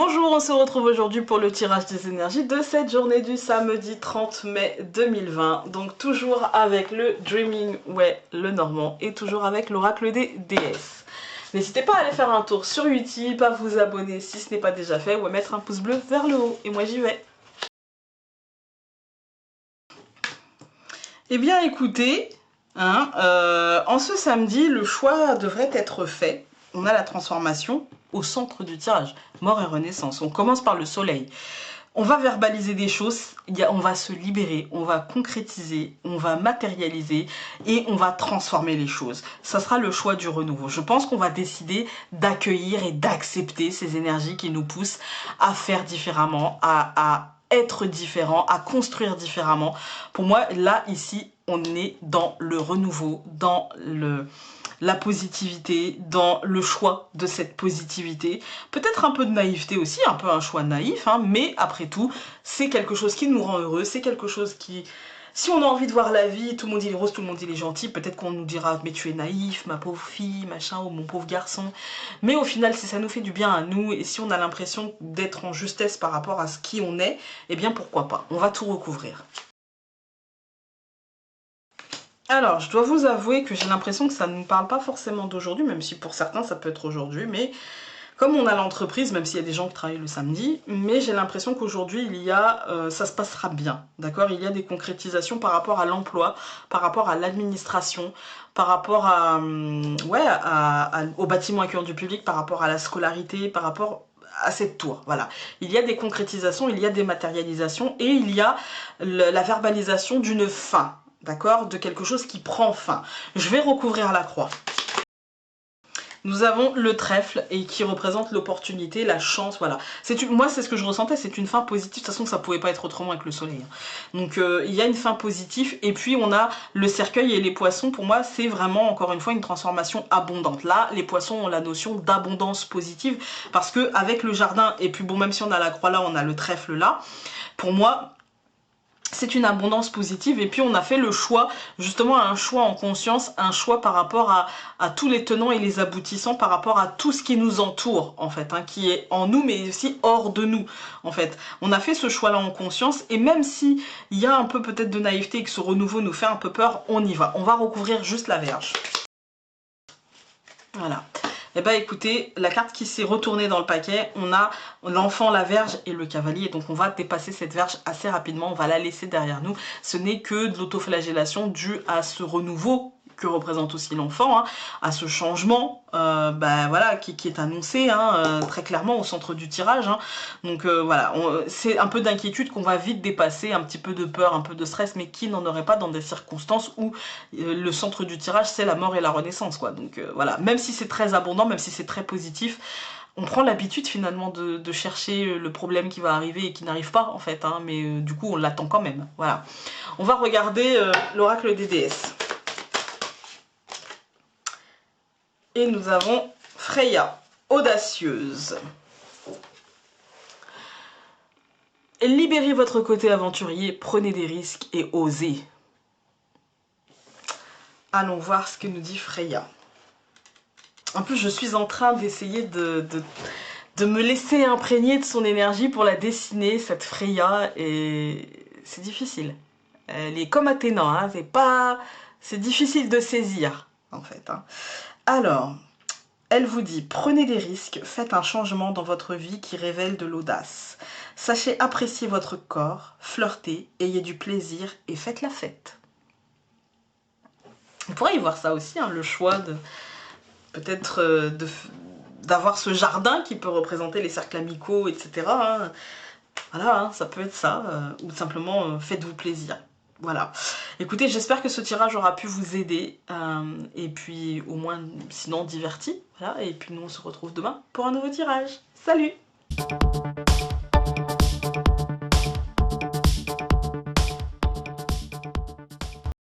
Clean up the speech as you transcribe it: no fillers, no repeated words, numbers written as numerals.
Bonjour, on se retrouve aujourd'hui pour le tirage des énergies de cette journée du samedi 30 mai 2020. Donc toujours avec le Dreaming Way le Normand et toujours avec l'oracle des déesses. N'hésitez pas à aller faire un tour sur YouTube, à vous abonner si ce n'est pas déjà fait ou à mettre un pouce bleu vers le haut. Et moi j'y vais. Eh bien écoutez, en ce samedi, le choix devrait être fait. On a la transformation au centre du tirage, mort et renaissance. On commence par le soleil. On va verbaliser des choses, on va se libérer, on va concrétiser, on va matérialiser et on va transformer les choses. Ça sera le choix du renouveau. Je pense qu'on va décider d'accueillir et d'accepter ces énergies qui nous poussent à faire différemment, à être différent, à construire différemment. Pour moi, là, ici, on est dans le renouveau, dans la positivité, dans le choix de cette positivité. Peut-être un peu de naïveté aussi, un peu un choix naïf, mais après tout, c'est quelque chose qui nous rend heureux, c'est quelque chose qui... Si on a envie de voir la vie, tout le monde il est rose, tout le monde il est gentil, peut-être qu'on nous dira « mais tu es naïf, ma pauvre fille, machin, ou mon pauvre garçon ». Mais au final, si ça nous fait du bien à nous, et si on a l'impression d'être en justesse par rapport à ce qui on est, eh bien pourquoi pas, on va tout recouvrir. Alors, je dois vous avouer que j'ai l'impression que ça ne nous parle pas forcément d'aujourd'hui, même si pour certains ça peut être aujourd'hui, mais comme on a l'entreprise, même s'il y a des gens qui travaillent le samedi, mais j'ai l'impression qu'aujourd'hui, ça se passera bien, d'accord? Il y a des concrétisations par rapport à l'emploi, par rapport à l'administration, par rapport au bâtiment accueillant du public, par rapport à la scolarité, par rapport à cette tour, voilà. Il y a des concrétisations, il y a des matérialisations, et il y a la verbalisation d'une fin, d'accord? De quelque chose qui prend fin. Je vais recouvrir la croix. Nous avons le trèfle et qui représente l'opportunité, la chance, voilà. Moi, c'est ce que je ressentais, c'est une fin positive. De toute façon, ça pouvait pas être autrement avec le soleil. Donc, il y a une fin positive. Et puis, on a le cercueil et les poissons. Pour moi, c'est vraiment, encore une fois, une transformation abondante. Là, les poissons ont la notion d'abondance positive. Parce que avec le jardin, et puis bon, même si on a la croix là, on a le trèfle là. Pour moi... c'est une abondance positive et puis on a fait le choix, justement un choix en conscience, un choix par rapport à tous les tenants et les aboutissants, par rapport à tout ce qui nous entoure en fait, qui est en nous mais aussi hors de nous en fait. On a fait ce choix là en conscience et même si il y a un peu peut-être de naïveté et que ce renouveau nous fait un peu peur, on y va. On va recouvrir juste la Vierge. Voilà. Et bah écoutez, la carte qui s'est retournée dans le paquet, on a l'enfant, la Vierge et le cavalier. Donc on va dépasser cette Vierge assez rapidement, on va la laisser derrière nous. Ce n'est que de l'autoflagellation due à ce renouveau que représente aussi l'enfant, à ce changement voilà, qui est annoncé très clairement au centre du tirage. Donc voilà, c'est un peu d'inquiétude qu'on va vite dépasser, un petit peu de peur, un peu de stress, mais qui n'en aurait pas dans des circonstances où le centre du tirage c'est la mort et la renaissance, quoi. Donc voilà, même si c'est très abondant, même si c'est très positif, on prend l'habitude finalement de chercher le problème qui va arriver et qui n'arrive pas en fait, mais du coup on l'attend quand même. Voilà. On va regarder l'oracle des déesses. Et nous avons Freya, audacieuse. Libérez votre côté aventurier, prenez des risques et osez. Allons voir ce que nous dit Freya. En plus, je suis en train d'essayer de me laisser imprégner de son énergie pour la dessiner, cette Freya, et c'est difficile. Elle est comme Athéna, c'est difficile de saisir, en fait. Alors... elle vous dit, prenez des risques, faites un changement dans votre vie qui révèle de l'audace. Sachez apprécier votre corps, flirtez, ayez du plaisir et faites la fête. On pourrait y voir ça aussi, le choix de peut-être d'avoir ce jardin qui peut représenter les cercles amicaux, etc. Voilà, ça peut être ça, ou simplement faites-vous plaisir. Voilà. Écoutez, j'espère que ce tirage aura pu vous aider, et puis au moins, sinon, diverti. Voilà, et puis nous, on se retrouve demain pour un nouveau tirage. Salut!